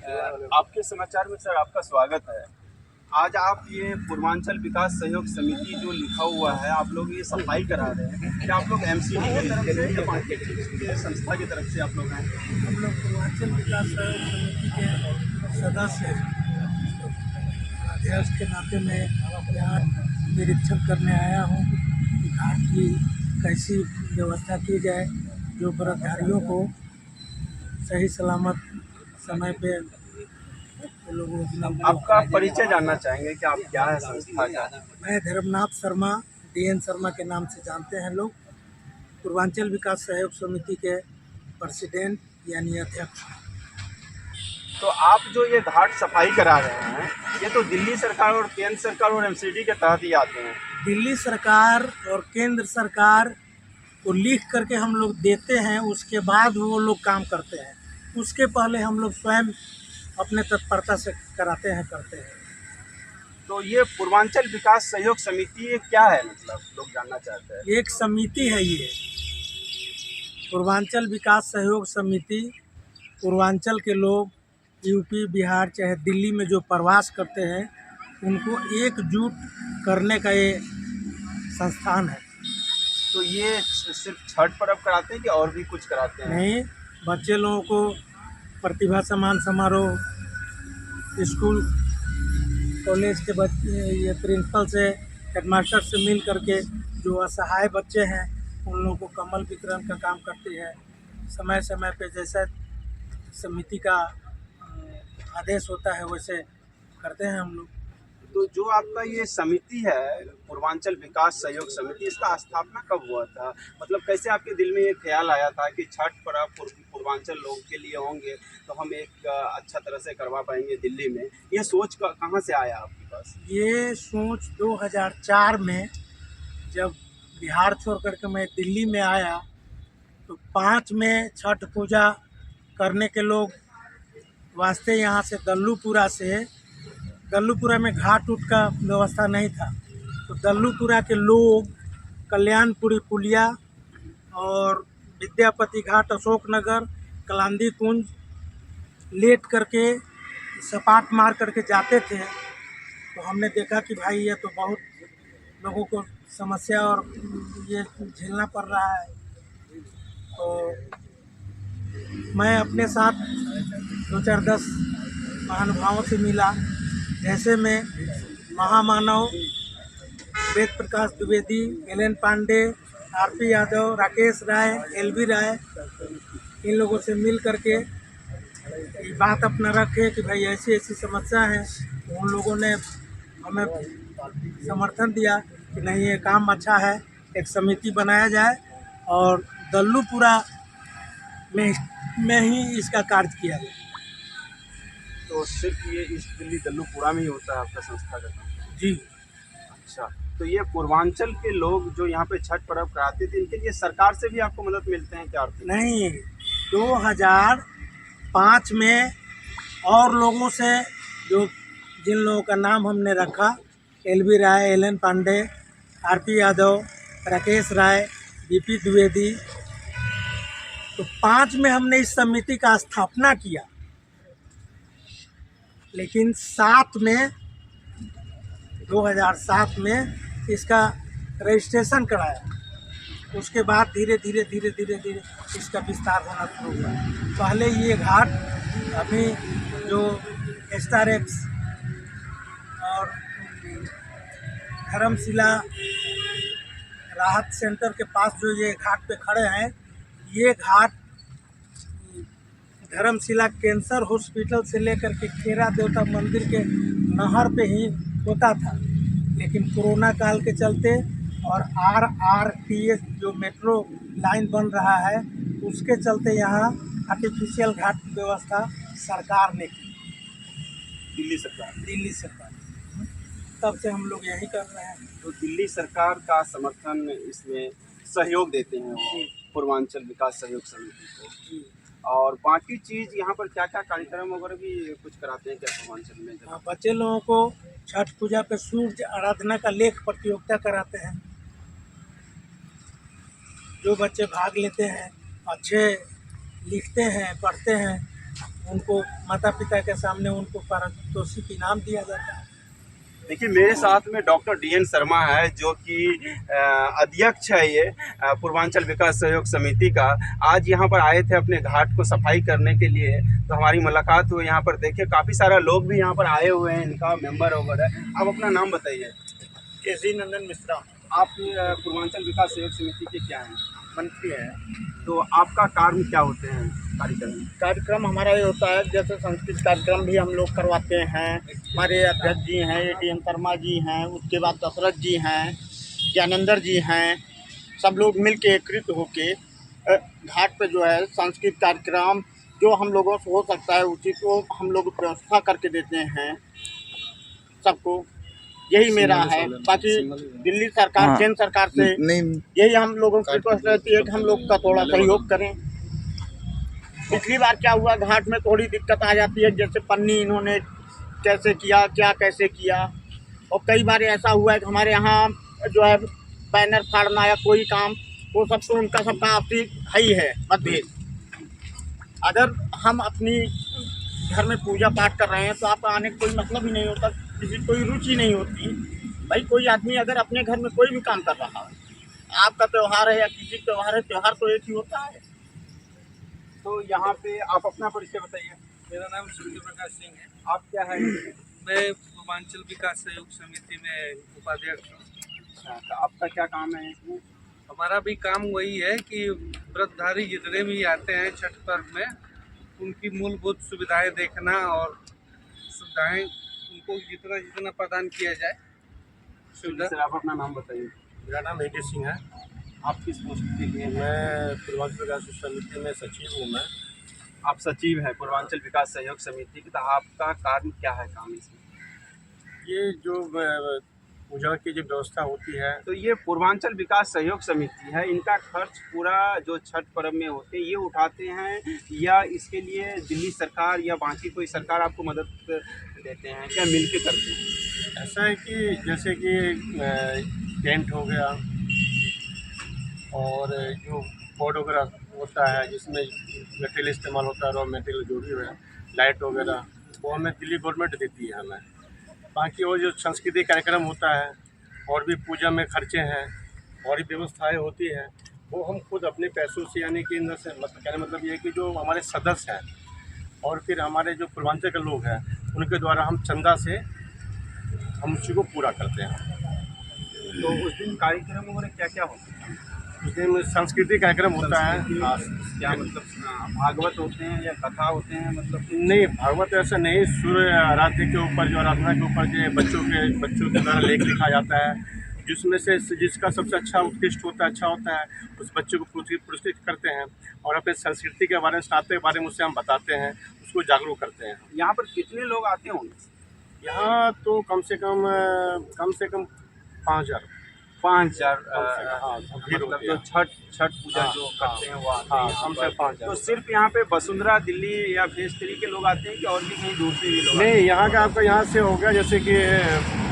आपके समाचार में सर आपका स्वागत है। आज आप ये पूर्वांचल विकास सहयोग समिति जो लिखा हुआ है, आप लोग ये सफाई करा रहे हैं, क्या आप लोग एमसीडी की तरफ से या पार्टी की संस्था की तरफ से आप लोग हैं? हम लोग पूर्वांचल विकास सहयोग समिति के सदस्य हैं। अध्यक्ष के नाते मैं यहाँ निरीक्षण करने आया हूँ कि घाट की कैसी व्यवस्था की जाए, जो व्रतधारियों को सही सलामत समय पे लोगों को। आपका परिचय जानना चाहेंगे कि आप क्या है संस्था का? मैं धर्मनाथ शर्मा, DN शर्मा के नाम से जानते हैं लोग, पूर्वांचल विकास सहयोग समिति के प्रेसिडेंट यानी अध्यक्ष। तो आप जो ये घाट सफाई करा रहे हैं, ये तो दिल्ली सरकार और केंद्र सरकार और एमसीडी के तहत ही आते हैं। दिल्ली सरकार और केंद्र सरकार को लिख करके हम लोग देते हैं, उसके बाद वो लोग काम करते हैं। उसके पहले हम लोग स्वयं अपने तत्परता से करते हैं। तो ये पूर्वांचल विकास सहयोग समिति क्या है, मतलब लोग जानना चाहते हैं। एक समिति है ये पूर्वांचल विकास सहयोग समिति। पूर्वांचल के लोग यूपी, बिहार चाहे दिल्ली में जो प्रवास करते हैं, उनको एकजुट करने का ये संस्थान है। तो ये सिर्फ छठ पर्व कराते हैं कि और भी कुछ कराते हैं? नहीं, बच्चे लोगों को प्रतिभा सम्मान समारोह, स्कूल कॉलेज के बच्चे, ये प्रिंसिपल से, हेडमास्टर से मिल करके जो असहाय बच्चे हैं उन लोगों को कम्बल वितरण का काम करती है। समय समय पे जैसा समिति का आदेश होता है वैसे करते हैं हम लोग। तो जो आपका ये समिति है पूर्वांचल विकास सहयोग समिति, इसका स्थापना कब हुआ था? मतलब कैसे आपके दिल में ये ख्याल आया था कि छठ पर्व पूर्वांचल लोग के लिए होंगे तो हम एक अच्छा तरह से करवा पाएंगे दिल्ली में? ये सोच कहाँ से आया आपके पास? ये सोच 2004 में जब बिहार छोड़ करके मैं दिल्ली में आया तो 5 में छठ पूजा करने के लोग वास्ते यहाँ से दल्लूपुरा में घाट उठ का व्यवस्था नहीं था, तो दल्लूपुरा के लोग कल्याणपुरी पुलिया और विद्यापति घाट, अशोकनगर, कलांदी कुंज लेट करके सपाट मार करके जाते थे। तो हमने देखा कि भाई ये तो बहुत लोगों को समस्या और ये झेलना पड़ रहा है। तो मैं अपने साथ 2-4-10 महानुभावों से मिला, जैसे में महामानव Ved Prakash Dwivedi, LN. Pandey, R.P. Yadav, Rakesh Rai, LV राय, इन लोगों से मिल करके ये बात अपना रखे कि भाई ऐसी ऐसी समस्या है। उन लोगों ने हमें समर्थन दिया कि नहीं, ये काम अच्छा है, एक समिति बनाया जाए और दल्लूपुरा में ही इसका कार्य किया जाए। तो सिर्फ ये इस दिल्ली दल्लूपुरा में ही होता है आपका संस्था का काम? जी। अच्छा, तो ये पूर्वांचल के लोग जो यहाँ पे छठ पर्व कराते थे, इनके लिए सरकार से भी आपको मदद मिलते हैं क्या? नहीं, 2005 में और लोगों से, जो जिन लोगों का नाम हमने रखा, LV राय, LN. Pandey, R.P. Yadav, Rakesh Rai, BP Dwivedi, तो 5 में हमने इस समिति का स्थापना किया। लेकिन 2007 में इसका रजिस्ट्रेशन कराया। उसके बाद धीरे धीरे इसका विस्तार होना शुरू हुआ। पहले ये घाट अभी जो SRX और धर्मशिला राहत सेंटर के पास जो ये घाट पे खड़े हैं, ये घाट धर्मशिला कैंसर हॉस्पिटल से लेकर के खेरा देवता मंदिर के नहर पे ही होता था। लेकिन कोरोना काल के चलते और RRTS जो मेट्रो लाइन बन रहा है, उसके चलते यहाँ आर्टिफिशियल घाट की व्यवस्था सरकार ने की। दिल्ली सरकार। तब से हम लोग यही कर रहे हैं। तो दिल्ली सरकार का समर्थन, इसमें सहयोग देते हैं वो पूर्वांचल विकास सहयोग समिति को। और बाकी चीज़ यहाँ पर क्या क्या कार्यक्रम वगैरह भी कुछ कराते हैं क्या पूर्वांचल में? हाँ, बच्चे लोगों को छठ पूजा पे सूर्य आराधना का लेख प्रतियोगिता कराते हैं। जो बच्चे भाग लेते हैं, अच्छे लिखते हैं, पढ़ते हैं, उनको माता पिता के सामने उनको पारितोषिक इनाम दिया जाता है। देखिए मेरे साथ में डॉक्टर DN शर्मा है जो कि अध्यक्ष है ये पूर्वांचल विकास सहयोग समिति का। आज यहाँ पर आए थे अपने घाट को सफाई करने के लिए, तो हमारी मुलाकात हुई यहाँ पर। देखिए काफ़ी सारा लोग भी यहाँ पर आए हुए हैं, इनका मेंबर वगैरह। आप अपना नाम बताइए। केसी नंदन मिश्रा। आप पूर्वांचल विकास सहयोग समिति के क्या हैं? मंत्री हैं। तो आपका कार्य क्या होते हैं? कार्यक्रम हमारा ये होता है, जैसे सांस्कृतिक कार्यक्रम भी हम लोग करवाते हैं। हमारे अध्यक्ष जी हैं ADM शर्मा जी हैं, उसके बाद दशरथ जी हैं, ज्ञानेंद्र जी हैं, सब लोग मिल के एकत्रित होके घाट पे जो है सांस्कृतिक कार्यक्रम जो हम लोगों से हो सकता है उसी को हम लोग व्यवस्था करके देते हैं सबको। यही मेरा है। बाकी दिल्ली सरकार, केंद्र सरकार से यही हम लोगों की रिक्वेस्ट रहती है कि हम लोग का थोड़ा सहयोग करें। पिछली बार क्या हुआ, घाट में थोड़ी दिक्कत आ जाती है, जैसे पन्नी इन्होंने कैसे किया, क्या कैसे किया। और कई बार ऐसा हुआ है कि हमारे यहाँ जो है बैनर फाड़ना या कोई काम, वो सब तो उनका सबका आपसी ही है मतभेद। अगर हम अपनी घर में पूजा पाठ कर रहे हैं तो आपका आने का कोई मतलब ही नहीं होता, किसी कोई रुचि नहीं होती। भाई कोई आदमी अगर अपने घर में कोई भी काम कर रहा है, आपका त्यौहार है या किसी त्यौहार है, त्यौहार तो एक ही होता है। तो यहाँ पे आप अपना परिचय बताइए। मेरा नाम सूर्य प्रकाश सिंह है। आप क्या है? मैं पूर्वांचल विकास सहयोग समिति में उपाध्यक्ष हूँ। अच्छा, तो आपका क्या काम है? हमारा भी काम वही है कि व्रतधारी जितने भी आते हैं छठ पर्व में, उनकी मूलभूत सुविधाएं देखना और सुविधाएं उनको जितना प्रदान किया जाए सुविधा। सर आप अपना नाम बताइए। मेरा नाम AD सिंह है। आप किस पोस्ट के लिए हैं? मैं पूर्वांचल विकास समिति में सचिव हूँ। मैं आप सचिव हैं पूर्वांचल विकास सहयोग समिति की। तो आपका कार्य क्या है काम इसमें? ये जो पूजा की जो व्यवस्था होती है, तो ये पूर्वांचल विकास सहयोग समिति है, इनका खर्च पूरा जो छठ पर्व में होते हैं ये उठाते हैं, या इसके लिए दिल्ली सरकार या बाकी कोई सरकार आपको मदद देते हैं, क्या मिल के करते हैं? ऐसा है कि जैसे कि टेंट हो गया और जो बोर्ड वगैरह होता है जिसमें मटेरियल इस्तेमाल होता है, रॉ मटेरियल जो भी है, लाइट वगैरह, वो हमें दिल्ली गवर्नमेंट देती है हमें। बाकी और जो सांस्कृतिक कार्यक्रम होता है और भी पूजा में खर्चे हैं और भी व्यवस्थाएं होती हैं, वो हम खुद अपने पैसों से, यानी कि इधर से कहने मतलब ये है कि जो हमारे सदस्य हैं और फिर हमारे जो पूर्वांचल के लोग हैं उनके द्वारा हम चंदा से हम उसी को पूरा करते हैं। तो उस दिन कार्यक्रम वगैरह क्या क्या होता है? उस दिन सांस्कृतिक कार्यक्रम होता है। क्या मतलब भागवत होते हैं या कथा होते हैं? मतलब नहीं, भागवत ऐसा नहीं। सूर्य आराध्य के ऊपर, जो आराधना के ऊपर जो बच्चों के द्वारा लेख लिखा जाता है, जिसमें से जिसका सबसे अच्छा उत्कृष्ट होता है, अच्छा होता है, उस बच्चे को पुरस्कृत करते हैं और अपने संस्कृति के बारे में, साहित्य के बारे में उससे हम बताते हैं, उसको जागरूक करते हैं। यहाँ पर कितने लोग आते होंगे? यहाँ तो कम से कम 5,000। 5,000। हाँ, भीड़ मतलब होती जो है। छठ पूजा जो करते हैं वो आते हाँ, हैं। कम से 5,000। तो सिर्फ यहाँ पे वसुंधरा दिल्ली या फेज 3 के लोग आते हैं कि और भी कहीं दूर से भी लोग आते हैं? नहीं, यहाँ का आपका यहाँ से हो गया, जैसे कि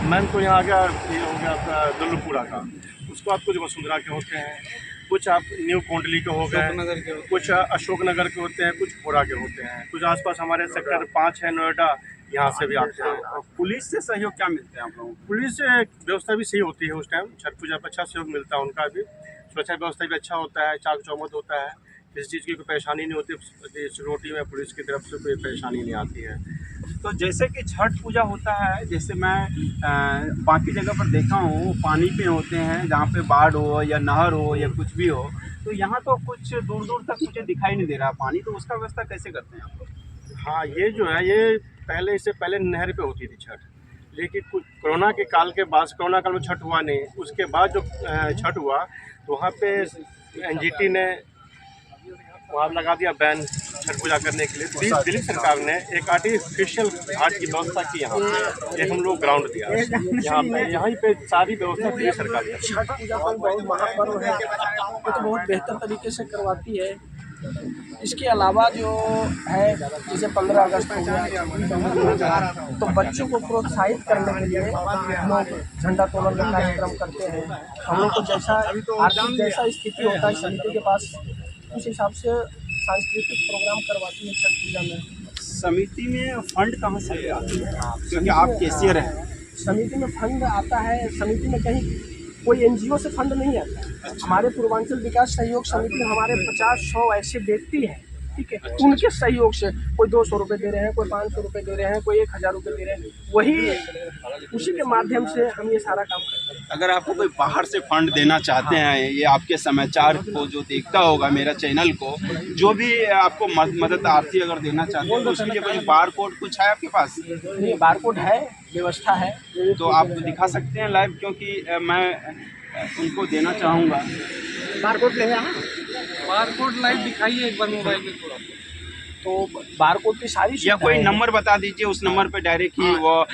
मैम तो यहाँ का ये हो गया आपका दल्लूपुरा का, उसको आप कुछ वसुंधरा के होते हैं, कुछ आप न्यू कोंडली के हो गए, कुछ अशोकनगर के होते हैं, कुछ पुरा के होते हैं, कुछ आसपास हमारे सेक्टर 5 है नोएडा, यहाँ से भी आते हैं। और पुलिस से सहयोग क्या मिलते हैं आप लोगों को? पुलिस से व्यवस्था भी सही होती है उस टाइम, छठ पूजा पर अच्छा सहयोग मिलता है उनका भी। सुरक्षा व्यवस्था भी अच्छा होता है, चाक चौबंद होता है, किसी चीज़ की कोई परेशानी नहीं होती। सिक्योरिटी में पुलिस की तरफ से कोई परेशानी नहीं आती है। तो जैसे कि छठ पूजा होता है, जैसे मैं बाकी जगह पर देखा हूँ पानी पे होते हैं, जहाँ पे बाढ़ हो या नहर हो या कुछ भी हो, तो यहाँ तो कुछ दूर दूर तक मुझे दिखाई नहीं दे रहा पानी, तो उसका व्यवस्था कैसे करते हैं आप लोग? हाँ, ये जो है ये पहले, इससे पहले नहर पे होती थी छठ, लेकिन कुछ कोरोना के काल के बाद, कोरोना काल में छठ हुआ नहीं, उसके बाद जो छठ हुआ तो वहाँ पे NGT ने वहाँ लगा दिया बैन छठ पूजा करने के लिए। दिल्ली सरकार ने एक आर्टिफिशियल घाट की व्यवस्था की, यहाँ पे एक हम लोग ग्राउंड दिया, यहाँ पे सारी व्यवस्था दिल्ली सरकार की। छठ पूजा कोई बहुत महापर्व है, ये तो बहुत बेहतर तरीके से करवाती है। इसके अलावा जो है जैसे 15 अगस्त हो गया, तो बच्चों को प्रोत्साहित करने के लिए हम लोग झंडा तोलन का कार्यक्रम करते हैं। हम लोग को जैसा आर्थिक जैसा स्थिति होता है समिति के पास, उस हिसाब से सांस्कृतिक प्रोग्राम करवाती है छठ पूजा में। समिति में फंड कहाँ से आते हैं, क्योंकि आप कैशियर हैं? समिति में फंड आता है, समिति में कहीं कोई एनजीओ से फंड नहीं आता है। हमारे पूर्वांचल विकास सहयोग समिति में हमारे 50-100 ऐसे व्यक्ति हैं, ठीक है, उनके सहयोग से कोई 200 रुपये दे रहे हैं, कोई 500 रुपये दे रहे हैं, कोई 1000 रुपये दे रहे हैं, वही उसी के माध्यम से हम ये सारा काम करते हैं। अगर आपको कोई बाहर से फंड देना चाहते हैं, ये आपके समाचार को जो देखता होगा, मेरा चैनल को, जो भी आपको मदद आर्थिक अगर देना चाहते हैं तो उसके लिए कोई बार कोड कुछ है आपके पास? ये बार कोड है, व्यवस्था है, तो आप दिखा सकते हैं लाइव, क्योंकि मैं उनको देना चाहूँगा। बार कोड ले आना, बारकोड लाइव दिखाइए एक बार मोबाइल में थोड़ा। तो बार कोड की सारी या कोई नंबर बता दीजिए, उस नंबर पे डायरेक्ट ही वो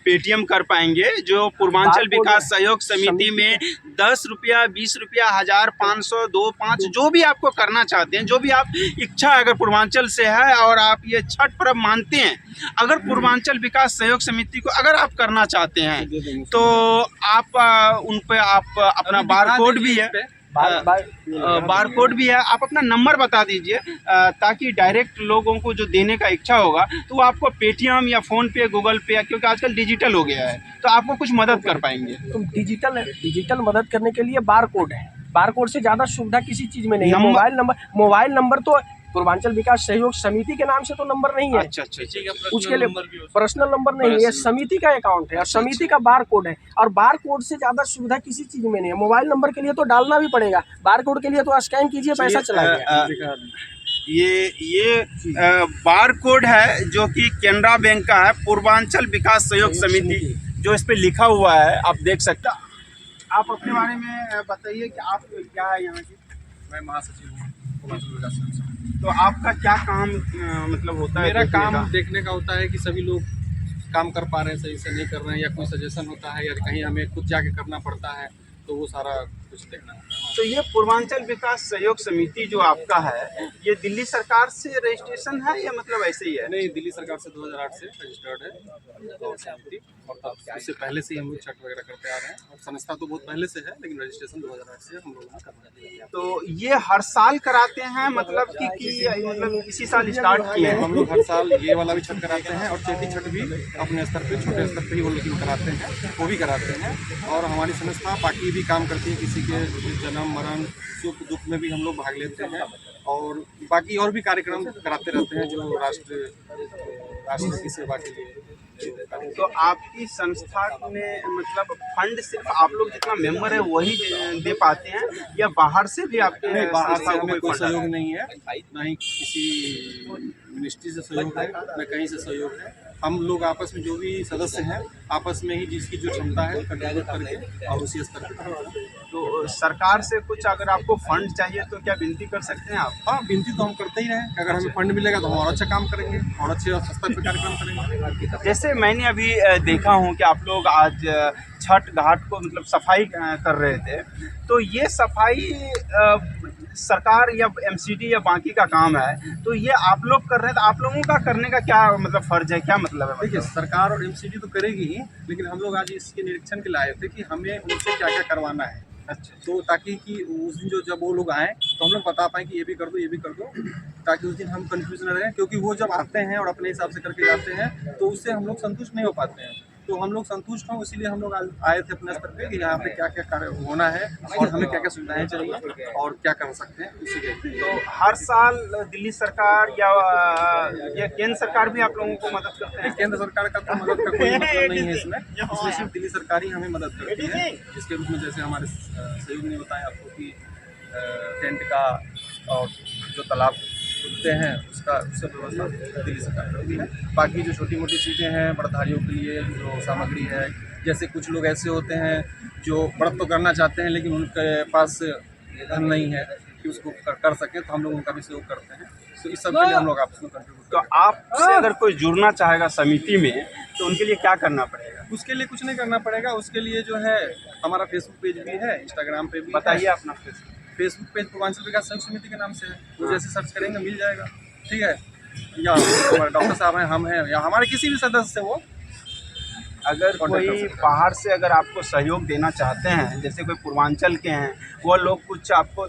पेटीएम कर पाएंगे, जो पूर्वांचल विकास सहयोग समिति में 10 रुपया, 20 रुपया, 1000, 500, 2, 5 जो भी आपको करना चाहते हैं, जो भी आप इच्छा अगर पूर्वांचल से है और आप ये छठ पर्व मानते हैं, अगर पूर्वांचल विकास सहयोग समिति को अगर आप करना चाहते हैं तो आप उन पे आप अपना बार कोड भी है, बार कोड भी है, आप अपना नंबर बता दीजिए ताकि डायरेक्ट लोगों को जो देने का इच्छा होगा तो वो आपको पेटीएम या फ़ोन पे, गूगल पे, क्योंकि आजकल डिजिटल हो गया है, तो आपको कुछ मदद कर पाएंगे। तो डिजिटल मदद करने के लिए बार कोड है, बार कोड से ज़्यादा सुविधा किसी चीज़ में नहीं है। मोबाइल नंबर तो पूर्वांचल विकास सहयोग समिति के नाम से तो नंबर नहीं है। अच्छा, उसके लिए पर्सनल नंबर नहीं है, ये समिति का अकाउंट है और समिति का बार कोड है, और बार कोड से ज़्यादा सुविधा किसी चीज़ में नहीं है। मोबाइल नंबर के लिए तो डालना भी पड़ेगा, बार कोड के लिए तो स्कैन कीजिए, पैसा चला गया। ये बार कोड है जो कि केनरा बैंक का है, पूर्वांचल विकास सहयोग समिति जो इस पे लिखा हुआ है, आप देख सकते हैं। आप अपने बारे में बताइए कि आप क्या है यहाँ की? मैं महासचिव हूँ पूर्वांचल विकास सहयोग समिति। तो आपका क्या काम मतलब होता है? मेरा काम देखने का होता है कि सभी लोग काम कर पा रहे हैं, सही से नहीं कर रहे हैं, या कोई सजेशन होता है या कहीं हमें खुद जाके करना पड़ता है, तो वो सारा कुछ देखना होता है। तो ये पूर्वांचल विकास सहयोग समिति जो आपका है, ये दिल्ली सरकार से रजिस्ट्रेशन है या मतलब ऐसे ही है? नहीं, दिल्ली सरकार से 2008 से रजिस्टर्ड है और समिति, और तब उससे पहले से ही हम लोग छठ वगैरह करते आ रहे हैं, और संस्था तो बहुत पहले से है, लेकिन रजिस्ट्रेशन 2008 से हम लोगों ने करवा दिया। तो ये हर साल कराते हैं मतलब कि मतलब इसी साल स्टार्ट किए हैं? हम लोग हर साल ये वाला भी छठ कराते हैं, और चैती छठ भी अपने स्तर पे, छोटे स्तर पे ही वो लोग कराते हैं, वो भी कराते हैं। और हमारी संस्था बाकी भी काम करती है, किसी के जन्म, मरण, सुख दुख में भी हम लोग भाग लेते हैं, और बाकी और भी कार्यक्रम कराते रहते हैं जो राष्ट्र की सेवा के लिए। तो आपकी संस्था में मतलब फंड सिर्फ आप लोग जितना मेंबर है वही दे पाते हैं या बाहर से भी आपके? नहीं, बाहर से हमें कोई सहयोग नहीं है, ना ही किसी मिनिस्ट्री से सहयोग है, न कहीं से सहयोग है। हम लोग आपस में जो भी सदस्य हैं, आपस में ही जिसकी जो क्षमता है कंट्रीब्यूट करके और उसी स्तर पर। तो सरकार से कुछ अगर आपको फंड चाहिए तो क्या विनती कर सकते हैं आप? हाँ, विनती तो हम करते ही रहें, अगर हमें फंड मिलेगा तो हम और अच्छा काम करेंगे और अच्छे स्तर पर कार्यक्रम करेंगे। जैसे मैंने अभी देखा हूँ कि आप लोग आज छठ घाट को मतलब सफाई कर रहे थे, तो ये सफाई सरकार या एमसीडी या बाकी का काम है, तो ये आप लोग कर रहे हैं, तो आप लोगों का करने का क्या मतलब फर्ज है, क्या मतलब है? देखिए, सरकार और एमसीडी तो करेगी ही, लेकिन हम लोग आज इसके निरीक्षण के लिए आए थे कि हमें उनसे क्या क्या करवाना है। अच्छा, तो ताकि कि उस दिन जब वो लोग आएँ तो हम लोग बता पाएँ कि ये भी कर दो, ये भी कर दो, ताकि उस दिन हम कंफ्यूज न रहें, क्योंकि वो जब आते हैं और अपने हिसाब से करके जाते हैं तो उससे हम लोग संतुष्ट नहीं हो पाते हैं। तो हम लोग संतुष्ट हों, इसीलिए हम लोग आए थे अपने स्तर पे कि यहाँ पे क्या क्या कार्य होना है और हमें क्या क्या सुविधाएं चाहिए और क्या कर सकते हैं उसी के। तो हर साल दिल्ली सरकार या केंद्र सरकार भी आप लोगों को मदद करते हैं? केंद्र सरकार का तो मदद का कोई मतलब नहीं है इसमें सिर्फ दिल्ली सरकार ही हमें मदद करती है, जिसके रूप में जैसे हमारे सहयोग ने बताया आपको कि टेंट का और जो तालाब खुलते हैं उसका सब व्यवस्था दिल्ली सरकार करती है। बाकी जो छोटी मोटी चीज़ें हैं व्रतधारियों के लिए जो सामग्री है, जैसे कुछ लोग ऐसे होते हैं जो व्रत तो करना चाहते हैं लेकिन उनके पास धन नहीं है कि उसको कर सकें, तो हम लोग उनका भी सहयोग करते हैं। तो इस सब के लिए हम लोग आपस में कंट्रीब्यूट। तो आपसे अगर कोई जुड़ना चाहेगा समिति में तो उनके लिए क्या करना पड़ेगा? उसके लिए कुछ नहीं करना पड़ेगा, उसके लिए जो है हमारा फेसबुक पेज भी है, इंस्टाग्राम पे भी बताइए अपना फेसबुक पेज पूर्वांचल विकास सहयोग समिति के नाम से है, वो जैसे सर्च करेंगे मिल जाएगा, ठीक है। या हमारे डॉक्टर साहब हैं, हम हैं, या हमारे किसी भी सदस्य से वो अगर कोई बाहर से अगर आपको सहयोग देना चाहते हैं, जैसे कोई पूर्वांचल के हैं, वो लोग कुछ आपको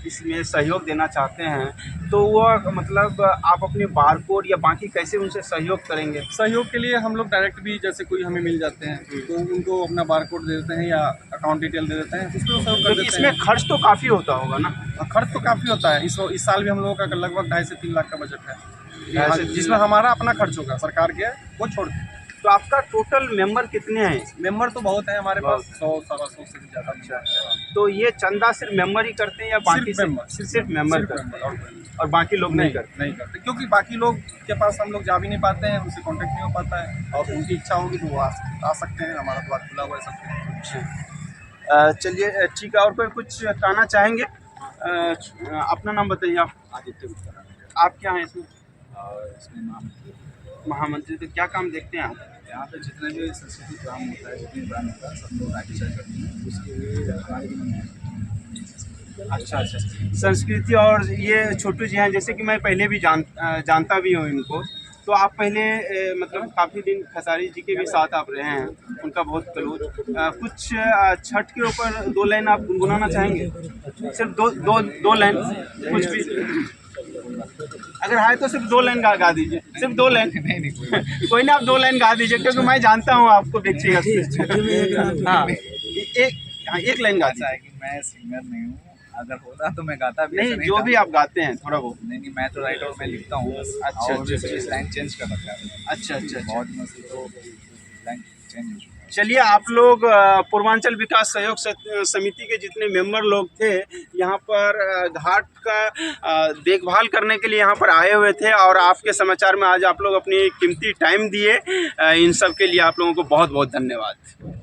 इसमें सहयोग देना चाहते हैं, तो वो मतलब आप अपने बारकोड या बाकी कैसे उनसे सहयोग करेंगे? सहयोग के लिए हम लोग डायरेक्ट भी जैसे कोई हमें मिल जाते हैं तो उनको अपना बारकोड दे देते हैं या अकाउंट डिटेल दे देते हैं, उसमें सहयोग कर क्योंकि देते इसमें हैं। खर्च तो काफ़ी होता होगा ना? खर्च तो काफ़ी होता है। इस साल भी हम लोगों का लगभग 2.5 से 3 लाख का बजट है, 2.5 से 3 जिसमें हमारा अपना खर्च होगा, सरकार के वो छोड़ के। तो आपका टोटल मेंबर कितने हैं? मेंबर तो बहुत है हमारे पास, 100-125 से भी ज़्यादा। अच्छा, तो ये चंदा सिर्फ मेंबर ही करते हैं या बाकी सिर्फ मेंबर, सिर्फ मेंबर करते हैं और बाकी लोग नहीं करते? नहीं करते, क्योंकि बाकी लोग के पास हम लोग जा भी नहीं पाते हैं, उनसे कांटेक्ट नहीं हो पाता है, और उनकी इच्छा होगी तो वो आ सकते हैं, हमारा द्वार खुला हुआ है सबके। चलिए ठीक है, और कोई कुछ कहना चाहेंगे? अपना नाम बताइए आप। आदित्य गुप्ता। आप क्या हैं इसमें? इसमें महामंत्री। तो क्या काम देखते हैं आप? यहाँ पे जितने भी संस्कृति प्रोग्राम होता है, जितने प्रोग्राम होता है, सब लोग आगे चल करते हैं, उसके लिए जानकारी भी नहीं है। अच्छा, संस्कृति। और ये छोटू जी हैं, जैसे कि मैं पहले भी जानता भी हूँ इनको, तो आप पहले मतलब काफ़ी दिन खेसारी जी के भी साथ आप रहे हैं, उनका बहुत क्लोज। कुछ छठ के ऊपर 2 लाइन आप गुनगुनाना चाहेंगे? सिर्फ दो लाइन, कुछ भी अगर है तो सिर्फ 2 लाइन गा दीजिए, सिर्फ 2 लाइन। कोई ना, आप 2 लाइन गा दीजिए, क्योंकि मैं जानता हूँ आपको व्यक्तिगत से। हाँ, एक लाइन गा दीजिए। कि मैं सिंगर नहीं हूँ, अगर होता तो मैं गाता भी। नहीं, जो भी आप गाते हैं थोड़ा बहुत। नहीं, मैं तो राइटर, मैं लिखता हूँ। अच्छा, लाइन चेंज कर रखा है। अच्छा। बहुत मस्त, तो लाइन चेंज हो चुका है। चलिए, आप लोग पूर्वांचल विकास सहयोग समिति के जितने मेंबर लोग थे, यहाँ पर घाट का देखभाल करने के लिए यहाँ पर आए हुए थे, और आपके समाचार में आज आप लोग अपनी कीमती टाइम दिए। इन सब के लिए आप लोगों को बहुत बहुत धन्यवाद।